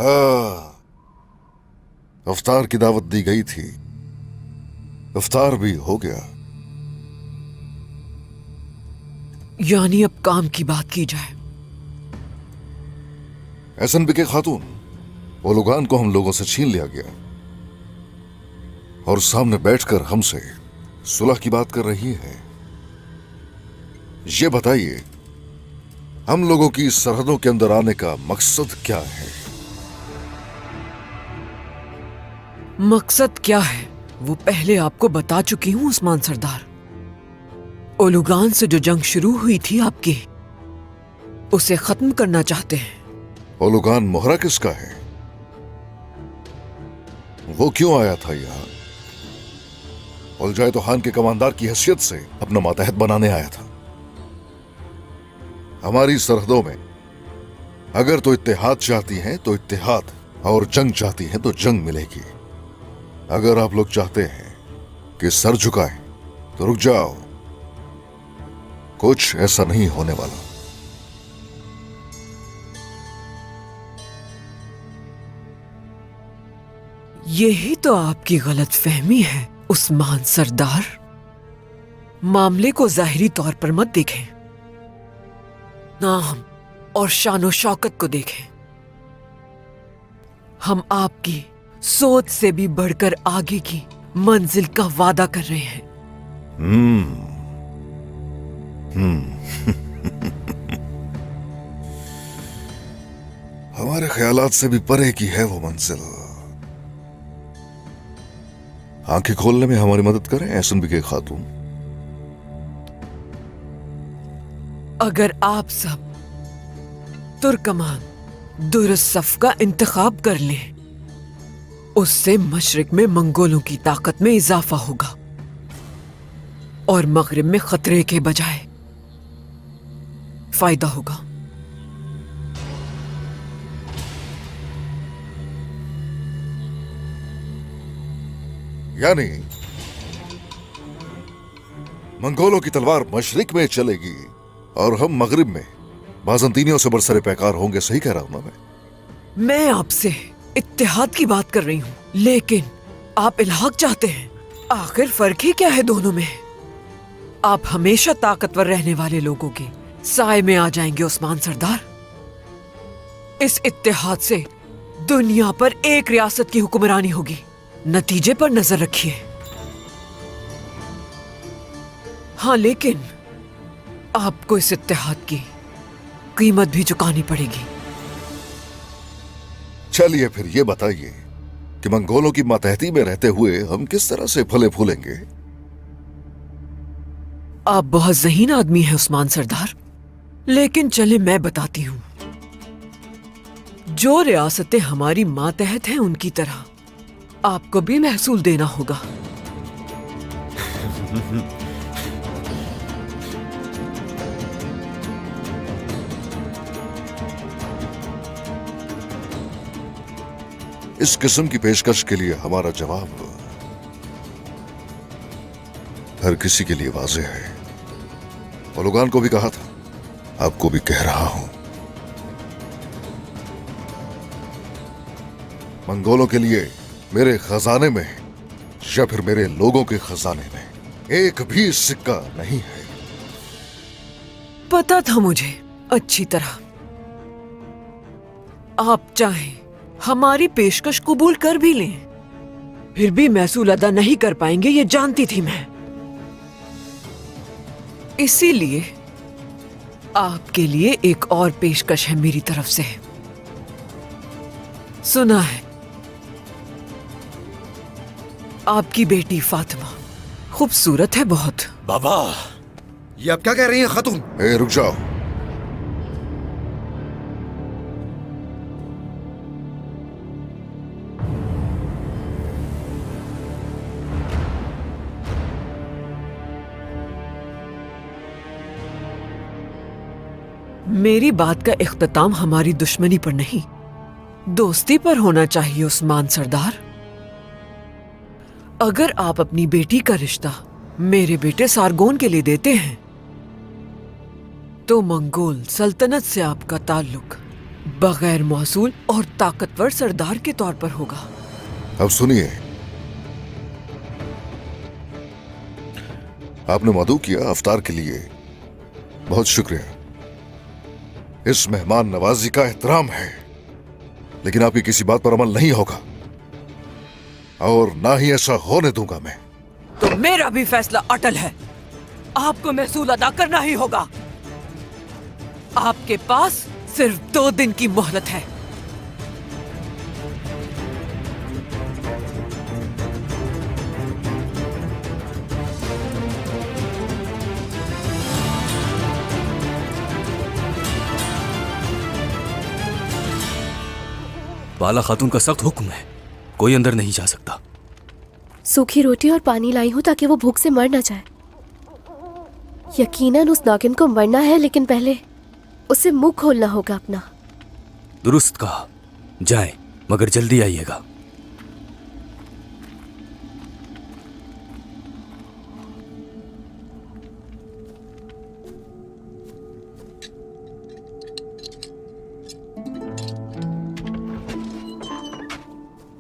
हाँ, इफ्तार की दावत दी गई थी, इफ्तार भी हो गया। यानी अब काम की बात की जाए। एसएनबी के खातून ओलुगान को हम लोगों से छीन लिया गया और सामने बैठकर हमसे सुलह की बात कर रही है। ये बताइए, हम लोगों की इस सरहदों के अंदर आने का मकसद क्या है? मकसद क्या है वो पहले आपको बता चुकी हूं उस्मान सरदार। ओलुगान से जो जंग शुरू हुई थी आपकी, उसे खत्म करना चाहते हैं। ओलुगान मोहरा किसका है? वो क्यों आया था यहां? उलजाए तो खान के कमांडर की हैसियत से अपना मातहत बनाने आया था। हमारी सरहदों में अगर तो इत्तेहाद चाहती हैं तो इत्तेहाद, और जंग चाहती हैं तो जंग मिलेगी। अगर आप लोग चाहते हैं कि सर झुकाए तो रुक जाओ, कुछ ऐसा नहीं होने वाला। यही तो आपकी गलतफहमी है उस्मान सरदार। मामले को जाहिरी तौर पर मत देखें, नाम और शानो शौकत को देखें। हम आपकी सोच से भी बढ़कर आगे की मंजिल का वादा कर रहे हैं। हमारे ख्यालात से भी परे की है वो मंजिल। आंखें खोलने में हमारी मदद करें एसएनबी के खातून। अगर आप सब तुर्कमान दुरुस्त सफ का इंतखाब कर लें, उससे मशरिक में मंगोलों की ताकत में इजाफा होगा और मगरिब में खतरे के बजाय फायदा होगा। यानी मंगोलों की तलवार मशरिक में चलेगी और हम मगरिब में बाजंतीनियों से बरसरे पैकार होंगे। सही कह रहा हूं ना मैं आपसे इत्तेहाद की बात कर रही हूं, लेकिन आप इल्हाक चाहते हैं। आखिर फर्क ही क्या है दोनों में? आप हमेशा ताकतवर रहने वाले लोगों के साए में आ जाएंगे उस्मान सरदार। इस इत्तेहाद से दुनिया पर एक रियासत की हुक्मरानी होगी। नतीजे पर नजर रखिए। हाँ, लेकिन आपको इस इत्तेहाद की कीमत भी चुकानी पड़ेगी। चलिए फिर ये बताइए कि मंगोलों की मातहती में रहते हुए हम किस तरह से फले फूलेंगे? आप बहुत ज़हीन आदमी हैं उस्मान सरदार, लेकिन चले मैं बताती हूं। जो रियासतें हमारी मातहत हैं उनकी तरह आपको भी महसूल देना होगा। इस किस्म की पेशकश के लिए हमारा जवाब हर किसी के लिए वाज़ेह है। ओलुगान को भी कहा था, आपको भी कह रहा हूं। मंगोलों के लिए मेरे खजाने में या फिर मेरे लोगों के खजाने में एक भी सिक्का नहीं है। पता था मुझे अच्छी तरह। आप चाहें हमारी पेशकश कबूल कर भी लें, फिर भी महसूल अदा नहीं कर पाएंगे, ये जानती थी मैं। इसीलिए आपके लिए एक और पेशकश है मेरी तरफ से। सुना है आपकी बेटी फातिमा खूबसूरत है बहुत। बाबा, ये आप क्या कह रही हैं खातून? रुक जाओ। मेरी बात का इख्तिताम हमारी दुश्मनी पर नहीं, दोस्ती पर होना चाहिए उस्मान सरदार। अगर आप अपनी बेटी का रिश्ता मेरे बेटे सारगोन के लिए देते हैं, तो मंगोल सल्तनत से आपका ताल्लुक बगैर मौसूल और ताकतवर सरदार के तौर पर होगा। अब सुनिए, आपने मदऊ किया, अवतार के लिए बहुत शुक्रिया। इस मेहमान नवाजी का एहतराम है, लेकिन आपकी किसी बात पर अमल नहीं होगा और ना ही ऐसा होने दूंगा मैं। तो मेरा भी फैसला अटल है, आपको महसूल अदा करना ही होगा। आपके पास सिर्फ 2 दिन की मोहलत है। बाला खातून का सख्त हुक्म है, कोई अंदर नहीं जा सकता। सूखी रोटी और पानी लाई हूं ताकि वो भूख से मर ना जाए। यकीनन उस नागिन को मरना है, लेकिन पहले उसे मुंह खोलना होगा अपना। दुरुस्त कहा, जाएं, मगर जल्दी आइएगा।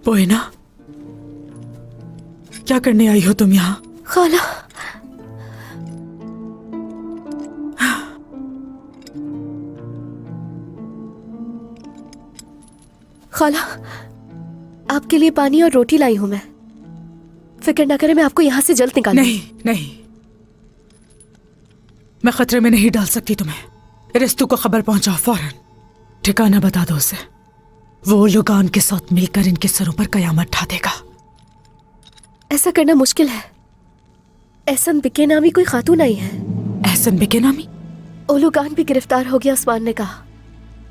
पोएना, क्या करने आई हो तुम यहाँ? खाला, खाला, आपके लिए पानी और रोटी लाई हूं मैं। फिक्र न करें, मैं आपको यहाँ से जल्द निकालूंगी। नहीं नहीं, मैं खतरे में नहीं डाल सकती तुम्हें। रिस्तु को खबर पहुंचाओ फौरन, ठिकाना बता दो उसे। वो लुगान के साथ मिलकर इनके सरों पर कयामत ढा देगा। ऐसा करना मुश्किल है। एहसन बिके नामी कोई खातून आई है। एहसन बिके नामी? ओलुगान भी गिरफ्तार हो गया, उस्मान ने कहा।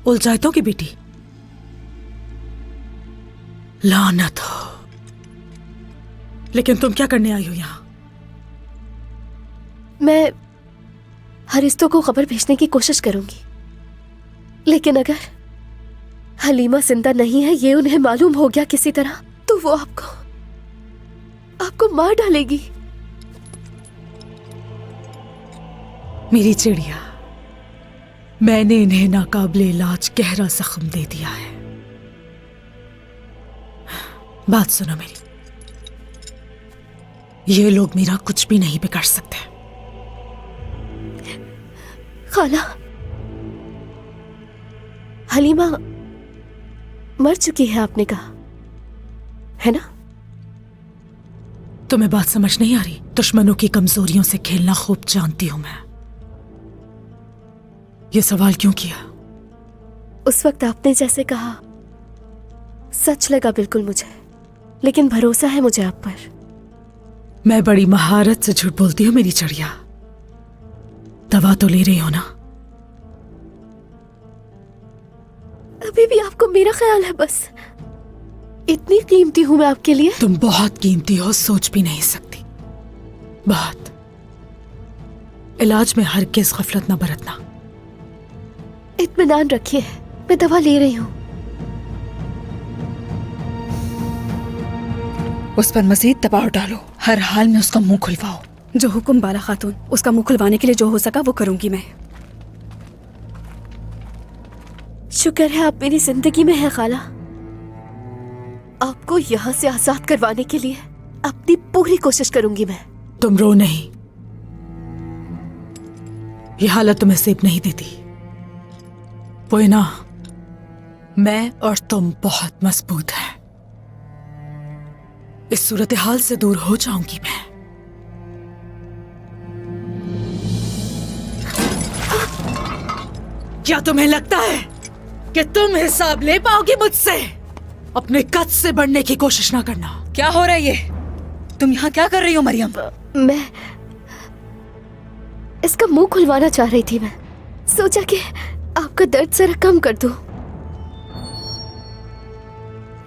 उलझायतों की बेटी? लानत हो। लेकिन तुम क्या करने आई हो यहाँ? मैं हरिस्तों को खबर भेजने की कोशिश करूंगी, लेकिन अगर हलीमा जिंदा नहीं है ये उन्हें मालूम हो गया किसी तरह, तो वो आपको मार डालेगी। मेरी चिड़िया, मैंने इन्हें नाकाबिले इलाज गहरा जख्म दे दिया है। बात सुनो मेरी, ये लोग मेरा कुछ भी नहीं बिगाड़ सकते। खाला, हलीमा मर चुकी है, आपने कहा है ना? तुम्हें बात समझ नहीं आ रही? दुश्मनों की कमजोरियों से खेलना खूब जानती हूं मैं। ये सवाल क्यों किया? उस वक्त आपने जैसे कहा सच लगा बिल्कुल मुझे, लेकिन भरोसा है मुझे आप पर। मैं बड़ी महारत से झूठ बोलती हूँ मेरी चिड़िया। दवा तो ले रही हो ना? अभी भी आपको मेरा ख्याल है बस। इतनी कीमती हूं मैं आपके लिए। तुम बहुत कीमती हो, सोच भी नहीं सकती। बहुत। इलाज में हरगिज़ गफलत न बरतना। इत्मीनान रखिए, मैं दवा ले रही हूँ। उस पर मजीद दबाव डालो, हर हाल में उसका मुंह खुलवाओ। जो हुक्म बाला खातून, उसका मुंह खुलवाने के लिए जो हो सका वो करूंगी मैं। शुक्र है आप मेरी जिंदगी में हैं खाला। आपको यहाँ से आजाद करवाने के लिए अपनी पूरी कोशिश करूंगी मैं। तुम रो नहीं, ये हालत तुम्हें सेब नहीं देती। पोएना, मैं और तुम बहुत मजबूत हैं। इस सूरत हाल से दूर हो जाऊंगी मैं। क्या तुम्हें लगता है कि तुम हिसाब ले पाओगी मुझसे? अपने कद से बढ़ने की कोशिश ना करना। क्या हो रहा है ये? तुम यहाँ क्या कर रही हो मरियम? मैं इसका मुंह खुलवाना चाह रही थी। मैं सोचा कि आपका दर्द जरा कम कर दूं।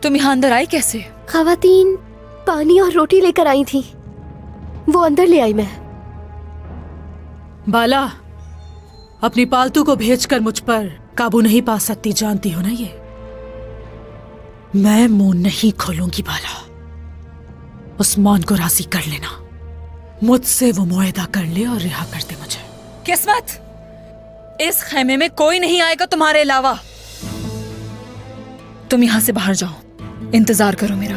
तुम यहाँ अंदर आई कैसे? खवातीन पानी और रोटी लेकर आई थी, वो अंदर ले आई मैं। बाला, अपनी पालतू को भेजकर मुझ पर काबू नहीं पा सकती, जानती हो ना ये। मैं मुंह नहीं खोलूंगी बाला। उस्मान को राजी कर लेना, मुझसे वो मुआहदा कर ले और रिहा कर दे मुझे। किस्मत, इस खेमे में कोई नहीं आएगा तुम्हारे अलावा। तुम यहाँ से बाहर जाओ, इंतजार करो मेरा।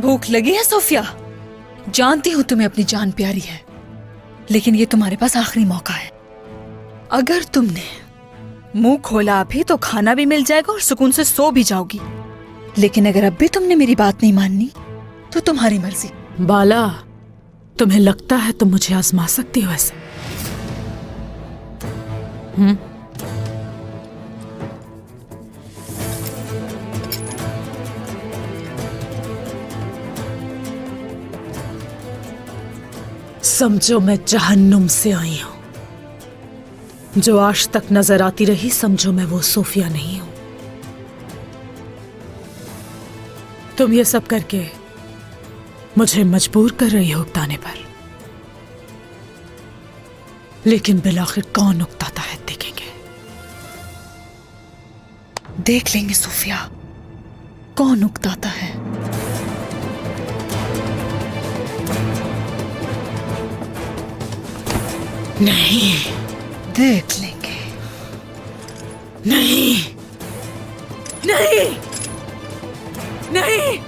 भूख लगी है सोफिया? जानती हूं तुम्हें अपनी जान प्यारी है, लेकिन ये तुम्हारे पास आखिरी मौका है। अगर तुमने मुंह खोला अभी तो खाना भी मिल जाएगा और सुकून से सो भी जाओगी, लेकिन अगर अब भी तुमने मेरी बात नहीं माननी तो तुम्हारी मर्जी। बाला, तुम्हें लगता है तुम मुझे आजमा सकती हो ऐसे? समझो मैं जहन्नुम से आई हूं। जो आज तक नजर आती रही, समझो मैं वो सोफिया नहीं हूं। तुम ये सब करके मुझे मजबूर कर रही हो उकताने पर, लेकिन बिलाखिर कौन उकताता है देखेंगे। देख लेंगे सोफिया कौन उकताता है। नहीं, देख लेंगे। नहीं, नहीं, नहीं,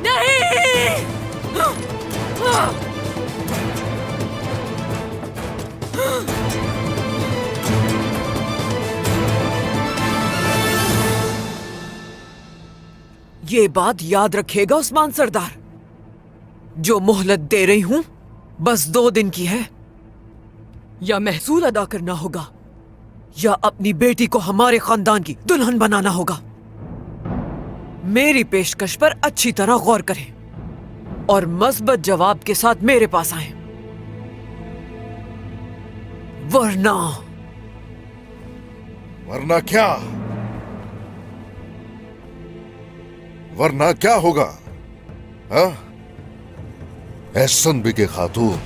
नहीं। ये बात याद रखिएगा उस्मान सरदार, जो मोहलत दे रही हूं बस 2 दिन की है। या महसूल अदा करना होगा या अपनी बेटी को हमारे खानदान की दुल्हन बनाना होगा। मेरी पेशकश पर अच्छी तरह गौर करें और मस्बत जवाब के साथ मेरे पास आएं, वरना वरना क्या? वरना क्या होगा? हाँ? एहसन बिके खातून,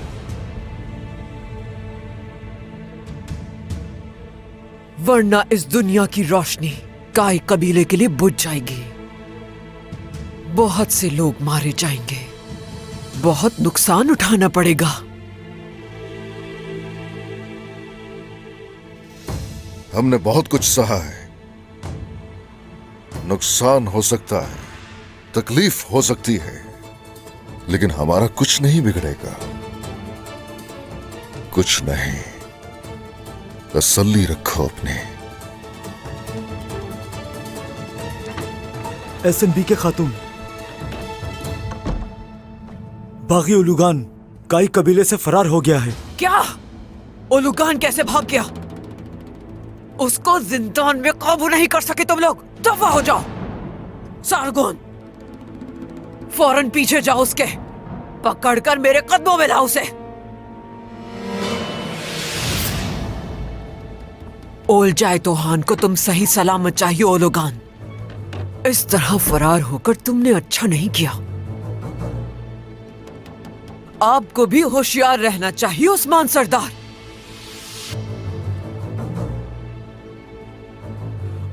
वरना इस दुनिया की रोशनी काय कबीले के लिए बुझ जाएगी। बहुत से लोग मारे जाएंगे, बहुत नुकसान उठाना पड़ेगा। हमने बहुत कुछ सहा है। नुकसान हो सकता है, तकलीफ हो सकती है, लेकिन हमारा कुछ नहीं बिगड़ेगा। कुछ नहीं। तसल्ली रखो अपने। एसएनबी के खातून, बागी उलुगान काई कबीले से फरार हो गया है। क्या? उलुगान कैसे भाग गया? उसको जिंदान में काबू नहीं कर सके तुम लोग? दफा हो जाओ। सारगोन, फौरन पीछे जाओ, उसके पकड़कर मेरे कदमों में लाओ उसे। ओल जाए तो हान को तुम सही सलामत चाहिए ओलुगान। इस तरह फरार होकर तुमने अच्छा नहीं किया। आपको भी होशियार रहना चाहिए उस्मान सरदार।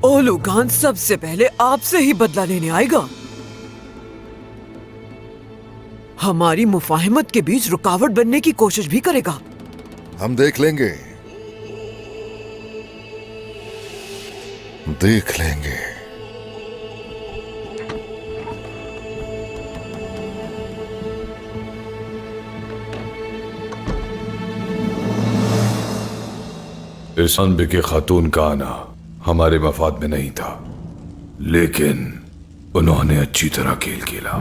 ओलुगान सबसे पहले आपसे ही बदला लेने आएगा। हमारी मुफाहिमत के बीच रुकावट बनने की कोशिश भी करेगा। हम देख लेंगे, देख लेंगे। एहसन के खातून का आना हमारे मफाद में नहीं था, लेकिन उन्होंने अच्छी तरह खेल खेला।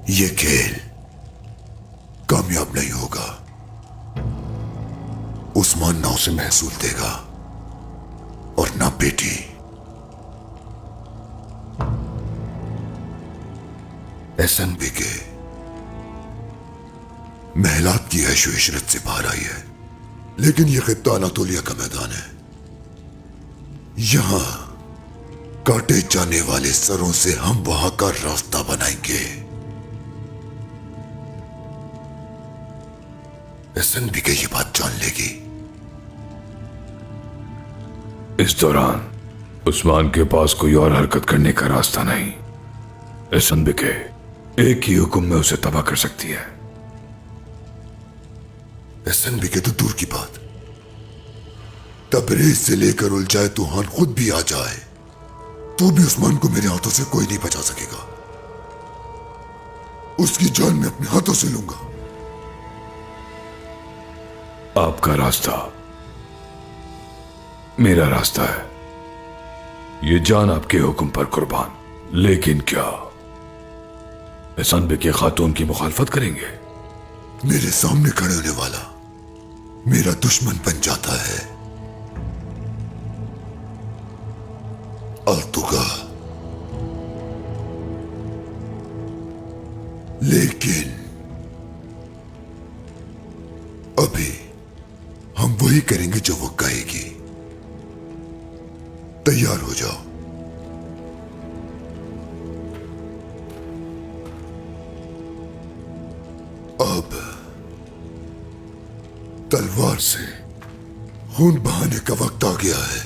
ये खेल कामयाब नहीं होगा। उस्मान ना उसे महसूल देगा और ना बेटी। एसएनबी के महलात की ऐशो इशरत से बाहर आई है, लेकिन यह खित्ता अनातोलिया का मैदान है। यहां काटे जाने वाले सरों से हम वहां का रास्ता बनाएंगे। एसएनबी के ये बात जान लेगी। इस दौरान उस्मान के पास कोई और हरकत करने का रास्ता नहीं। एहसन बिके एक ही हुक्म में उसे तबाह कर सकती है। एहसन बिके तो दूर की बात, तबरेज से लेकर उलझाए तूफान खुद भी आ जाए तो भी उस्मान को मेरे हाथों से कोई नहीं बचा सकेगा। उसकी जान मैं अपने हाथों से लूंगा। आपका रास्ता मेरा रास्ता है, ये जान आपके हुक्म पर कुर्बान। लेकिन क्या एहसन बिके खातून की मुखालफत करेंगे? मेरे सामने खड़े होने वाला मेरा दुश्मन बन जाता है। अल्तुगा, लेकिन अभी हम वही करेंगे जो वो कहेगी। तैयार हो जाओ। अब तलवार से खून बहाने का वक्त आ गया है।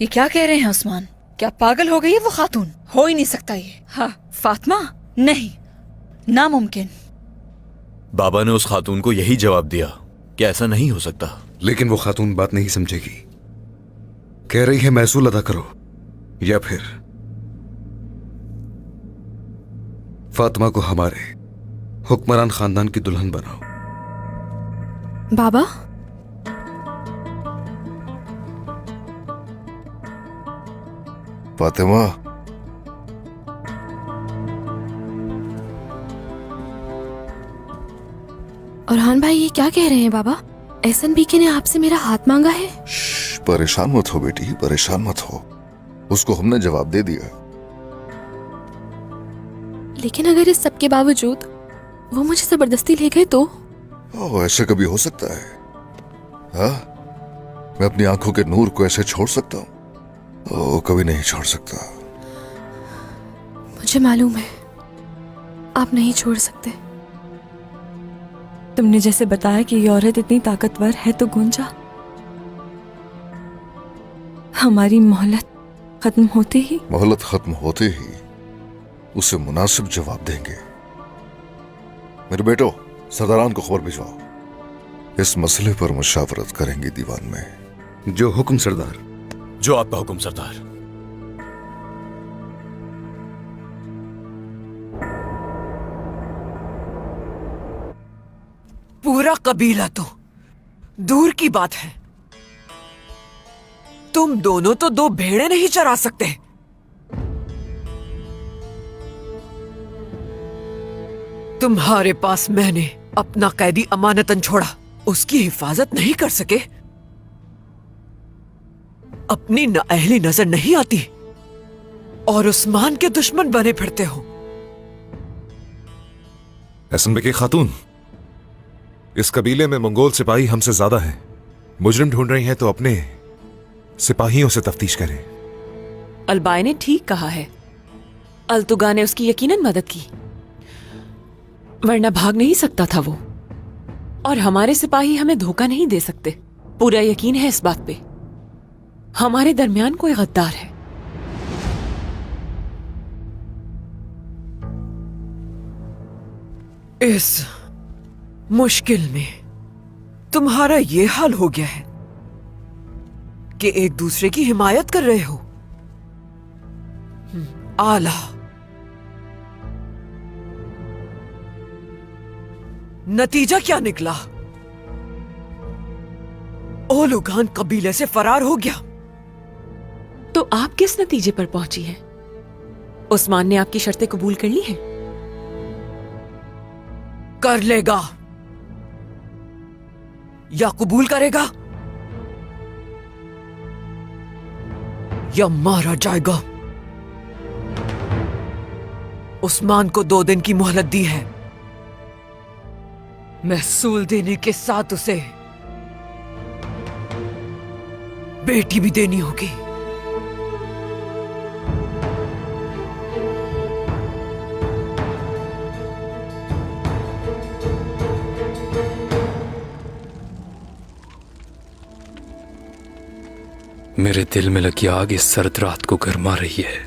ये क्या कह रहे हैं उस्मान? क्या पागल हो गई है वो खातून? हो ही नहीं सकता ये। हाँ, फातिमा नहीं, नामुमकिन। बाबा ने उस खातून को यही जवाब दिया कि ऐसा नहीं हो सकता। लेकिन वो खातून बात नहीं समझेगी। कह रही है महसूल अदा करो या फिर फातिमा को हमारे हुक्मरान खानदान की दुल्हन बनाओ। बाबा, फातिमा, औरहान भाई ये क्या कह रहे हैं बाबा? एहसन बीके ने आपसे मेरा हाथ मांगा है। परेशान मत हो बेटी, परेशान मत हो। उसको हमने जवाब दे दिया। लेकिन अगर इस सब के बावजूद वो मुझे जबरदस्ती ले गए तो? ऐसे कभी हो सकता है? हाँ, मैं अपनी आंखों के नूर को ऐसे छोड़ सकता हूँ? कभी नहीं छोड़ सकता। मुझे मालूम है आप नहीं छोड़ सकते। तुमने जैसे बताया कि ये औरत इतनी ताकतवर है तो गुंजा, हमारी मोहलत खत्म होते ही उसे मुनासिब जवाब देंगे। मेरे बेटो, सरदारान को खबर भिजवाओ। इस मसले पर मुशावरत करेंगे दीवान में। जो हुक्म सरदार। जो आपका हुक्म सरदार। पूरा कबीला तो दूर की बात है, तुम दोनों तो दो भेड़ें नहीं चरा सकते। तुम्हारे पास मैंने अपना कैदी अमानतन छोड़ा, उसकी हिफाजत नहीं कर सके। अपनी नाअहली नजर नहीं आती और उस्मान के दुश्मन बने फिरते हो। एहसन बिके खातून, इस कबीले में मंगोल सिपाही हमसे ज्यादा हैं। मुजरिम ढूंढ रही हैं तो अपने सिपाहियों से तफ्तीश करें। अलबाय ने ठीक कहा है। अल्तुगा ने उसकी यकीनन मदद की, वरना भाग नहीं सकता था वो। और हमारे सिपाही हमें धोखा नहीं दे सकते। पूरा यकीन है इस बात पे। हमारे दरमियान कोई गद्दार है। इस मुश्किल में तुम्हारा ये हाल हो गया है कि एक दूसरे की हिमायत कर रहे हो। आला। नतीजा क्या निकला? ओलुगान कबीले से फरार हो गया। तो आप किस नतीजे पर पहुंची हैं? उस्मान ने आपकी शर्तें कबूल कर ली हैं? कर लेगा या कबूल करेगा या मारा जाएगा। उस्मान को 2 दिन की मोहलत दी है। महसूल देने के साथ उसे बेटी भी देनी होगी। मेरे दिल में लगी आग इस सर्द रात को गरमा रही है,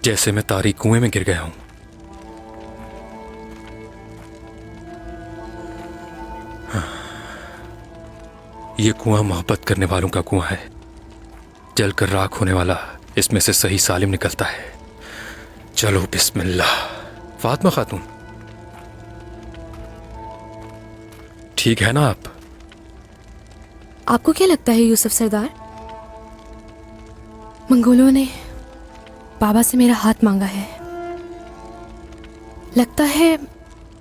जैसे मैं तारीक कुएं में गिर गया हूं। ये कुआं मोहब्बत करने वालों का कुआं है। जलकर राख होने वाला इसमें से सही सालिम निकलता है। चलो बिस्मिल्लाह। फातिमा खातून, ठीक है ना आप? आपको क्या लगता है यूसुफ सरदार? मंगोलों ने बाबा से मेरा हाथ मांगा है। लगता है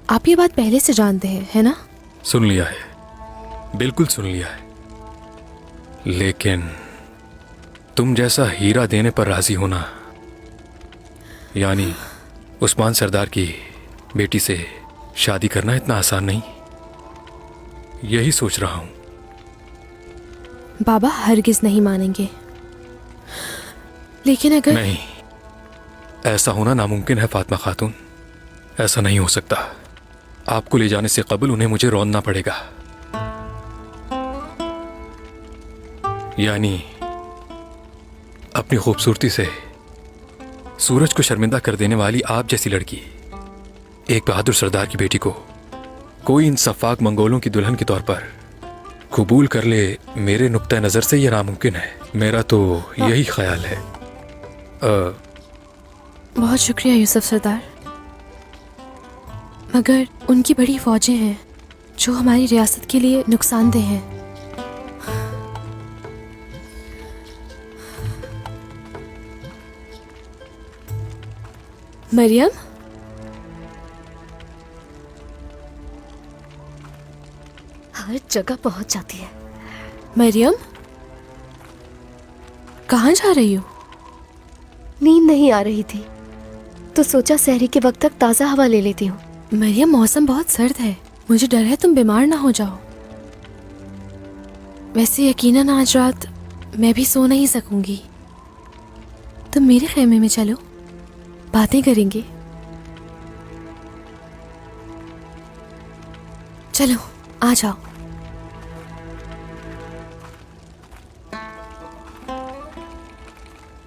आप ये बात पहले से जानते हैं, है ना? सुन लिया है, बिल्कुल सुन लिया है। लेकिन तुम जैसा हीरा देने पर राजी होना, यानी उस्मान सरदार की बेटी से शादी करना इतना आसान नहीं। यही सोच रहा हूं। बाबा हरगिज नहीं मानेंगे। लेकिन अगर नहीं, ऐसा होना नामुमकिन है फातिमा खातून। ऐसा नहीं हो सकता। आपको ले जाने से कबल उन्हें मुझे रौंदना पड़ेगा। यानी अपनी खूबसूरती से सूरज को शर्मिंदा कर देने वाली आप जैसी लड़की एक बहादुर सरदार की बेटी को कोई इन सफाक मंगोलों की दुल्हन के तौर पर कबूल कर ले, मेरे नुक्ता नज़र से यह नामुमकिन है। मेरा तो यही ख्याल है। बहुत शुक्रिया यूसुफ सरदार, मगर उनकी बड़ी फौजें हैं जो हमारी रियासत के लिए नुकसानदेह हैं। मरियम, हर जगह पहुंच जाती है। मरियम, कहाँ जा रही हो? नींद नहीं आ रही थी तो सोचा सहरी के वक्त तक ताज़ा हवा ले लेती हूँ। मरियम, मौसम बहुत सर्द है, मुझे डर है तुम बीमार ना हो जाओ। वैसे यकीनन आज रात मैं भी सो नहीं सकूंगी। तुम मेरे खेमे में चलो, बातें करेंगे। चलो आ जाओ।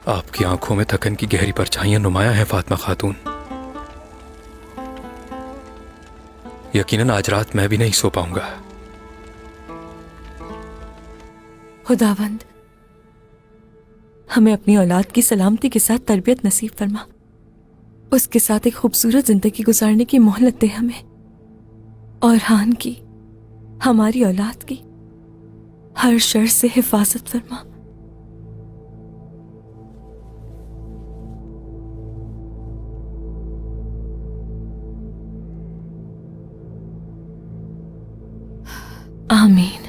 आपकी आंखों में थकन की गहरी परछाइयां नुमाया है फातिमा खातून। यकीनन आज रात मैं भी नहीं सो पाऊंगा। खुदावंद हमें अपनी औलाद की सलामती के साथ तरबियत नसीब फरमा। उसके साथ एक खूबसूरत जिंदगी गुजारने की मोहलत दे हमें, और हान की, हमारी औलाद की हर शर से हिफाजत फरमा। आमीन।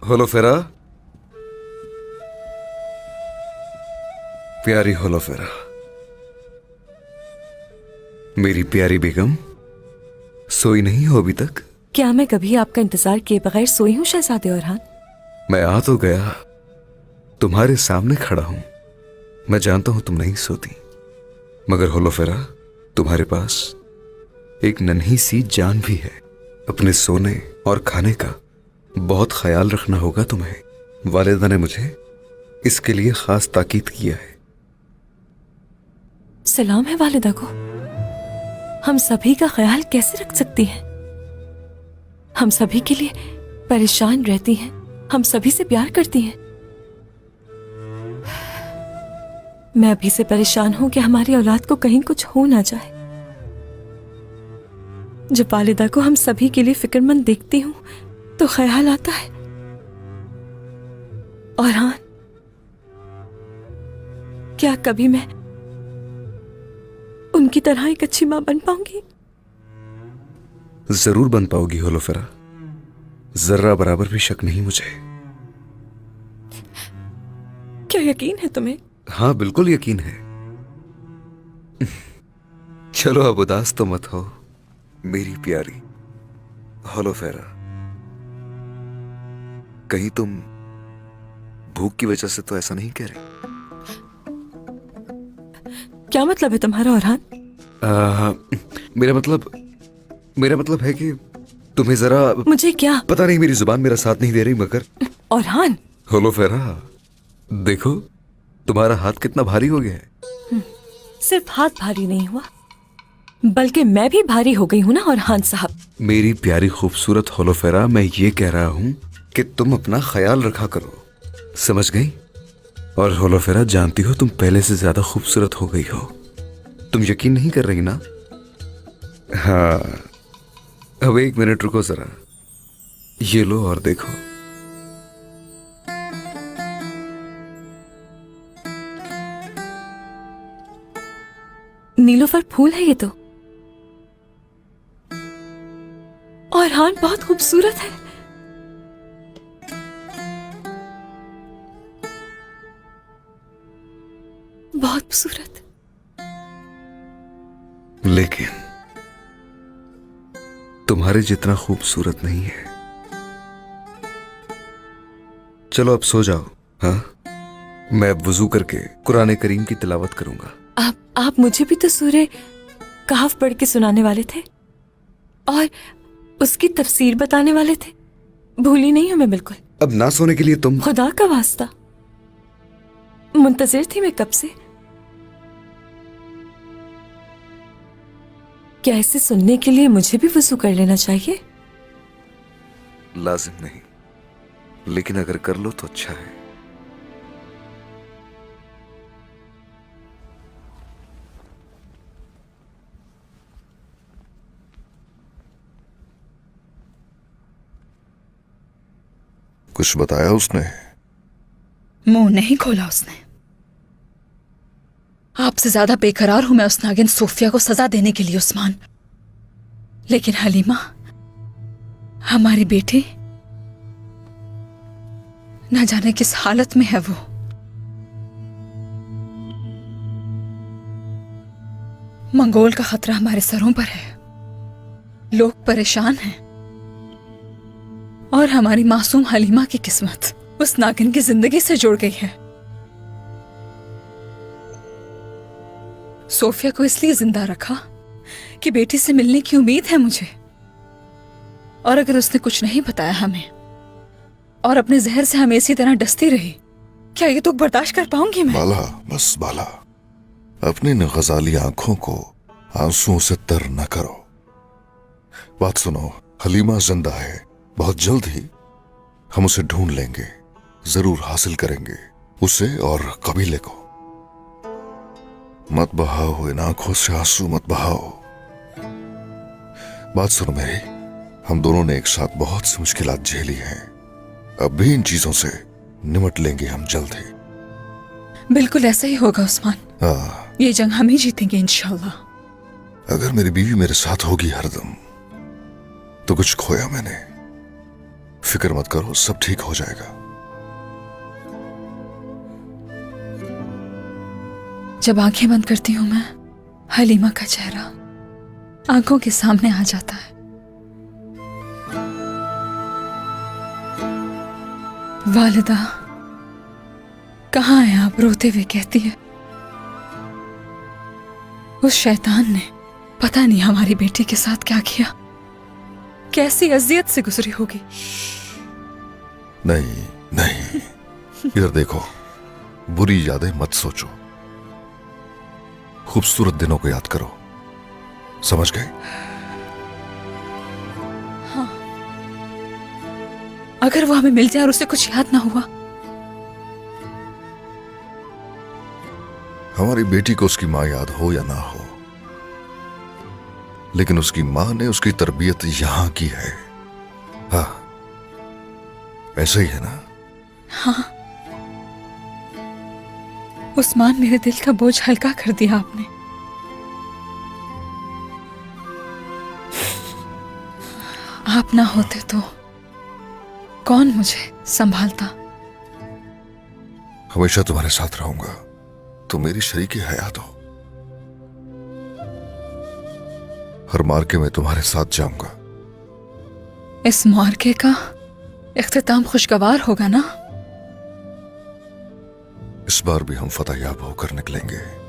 होलोफेरा, प्यारी होलोफेरा, मेरी प्यारी बेगम, सोई नहीं हो अभी तक? क्या मैं कभी आपका इंतजार किए बगैर सोई हूँ शहजादे औरहान? मैं आ तो गया, तुम्हारे सामने खड़ा हूं। मैं जानता हूं तुम नहीं सोती, मगर होलोफेरा, तुम्हारे पास एक नन्ही सी जान भी है। अपने सोने और खाने का बहुत ख्याल रखना होगा तुम्हें। वालिदा ने मुझे इसके लिए खास ताकीद किया है। सलाम है वालिदा को। हम सभी का ख्याल कैसे रख सकती हैं? हम सभी के लिए परेशान रहती हैं, हम सभी से प्यार करती हैं। मैं अभी से परेशान हूं कि हमारी औलाद को कहीं कुछ हो ना जाए। जब वालिदा को हम सभी के लिए फिक्रमंद देखती हूं तो ख्याल आता है और हाँ, क्या कभी मैं उनकी तरह एक अच्छी मां बन पाऊंगी? जरूर बन पाओगी होलोफेरा, जर्रा बराबर भी शक नहीं मुझे। क्या यकीन है तुम्हें? हाँ बिल्कुल यकीन है। चलो अब उदास तो मत हो मेरी प्यारी होलोफेरा। कहीं तुम भूख की वजह से तो ऐसा नहीं कह रही? क्या मतलब है तुम्हारा औरहान? मेरा मतलब है कि तुम्हें जरा मुझे क्या पता नहीं, मेरी जुबान मेरा साथ नहीं दे रही। मगर औरहान, होलोफेरा देखो तुम्हारा हाथ कितना भारी हो गया है। सिर्फ हाथ भारी नहीं हुआ, बल्कि मैं भी भारी हो गई हूं ना औरहान साहब। मेरी प्यारी खूबसूरत होलोफेरा, मैं ये कह रहा हूं कि तुम अपना ख्याल रखा करो, समझ गई? और होलोफेरा जानती हो तुम पहले से ज्यादा खूबसूरत हो गई हो। तुम यकीन नहीं कर रही ना? हाँ, अब 1 मिनट रुको जरा, ये लो और देखो। नीलोफर फूल है ये तो। औरहान बहुत खूबसूरत है। बहुत खूबसूरत। लेकिन तुम्हारे जितना खूबसूरत नहीं है। चलो अब सो जाओ। हाँ, मैं अब वुजू करके कुरान करीम की तिलावत करूंगा। आप मुझे भी तो सूरे कहफ पढ़ के सुनाने वाले थे और उसकी तफसीर बताने वाले थे। भूली नहीं हूं मैं बिल्कुल। अब ना सोने के लिए तुम। खुदा का वास्ता, मुंतजिर थी मैं कब से। क्या इसे सुनने के लिए मुझे भी वुजू कर लेना चाहिए? लाजिम नहीं, लेकिन अगर कर लो तो अच्छा है। कुछ बताया उसने? मुंह नहीं खोला उसने। आपसे ज्यादा बेकरार हूं मैं उस नागिन सोफिया को सजा देने के लिए उस्मान। लेकिन हलीमा, हमारी बेटी न जाने किस हालत में है वो। मंगोल का खतरा हमारे सरों पर है। लोग परेशान हैं और हमारी मासूम हलीमा की किस्मत उस नागिन की जिंदगी से जुड़ गई है। सोफिया को इसलिए जिंदा रखा कि बेटी से मिलने की उम्मीद है मुझे, और अगर उसने कुछ नहीं बताया हमें और अपने जहर से हमें इसी तरह डसती रही, क्या ये दुख बर्दाश्त कर पाऊंगी मैं? बाला, बस बाला, अपनी इन गजाली आंखों को आंसुओं से तर न करो। बात सुनो, हलीमा जिंदा है। बहुत जल्द ही हम उसे ढूंढ लेंगे, जरूर हासिल करेंगे उसे और कबीले को। मत बहाओ इन आंखों से आंसू, मत बहाओ। बात सुनो मेरी, हम दोनों ने एक साथ बहुत सी मुश्किलात झेली हैं। अब भी इन चीजों से निमट लेंगे हम जल्द ही। बिल्कुल ऐसा ही होगा उस्मान। ये जंग हम ही जीतेंगे इंशाल्लाह। अगर मेरी बीवी मेरे साथ होगी हरदम, तो कुछ खोया मैंने। फिक्र मत करो, सब ठीक हो जाएगा। जब आंखें बंद करती हूं मैं, हलीमा का चेहरा आंखों के सामने आ जाता है। वालिदा, कहाँ हैं आप? रोते हुए कहती है। उस शैतान ने पता नहीं हमारी बेटी के साथ क्या किया, कैसी अजियत से गुजरी होगी। नहीं नहीं, इधर देखो, बुरी यादें मत सोचो, खूबसूरत दिनों को याद करो, समझ गए? हाँ, अगर वो हमें मिल जाए और उसे कुछ याद ना हुआ। हमारी बेटी को उसकी माँ याद हो या ना हो, लेकिन उसकी माँ ने उसकी तरबियत यहां की है। हाँ, ऐसा ही है ना? हाँ, उस्मान, मेरे दिल का बोझ हल्का कर दिया आपने। आप ना होते तो कौन मुझे संभालता। हमेशा तुम्हारे साथ रहूंगा। तुम मेरी शरीकी हयात हो। हर मार्के में तुम्हारे साथ जाऊंगा। इस मार्के का इख्तिताम खुशगवार होगा ना? इस बार भी हम फतह याब होकर निकलेंगे।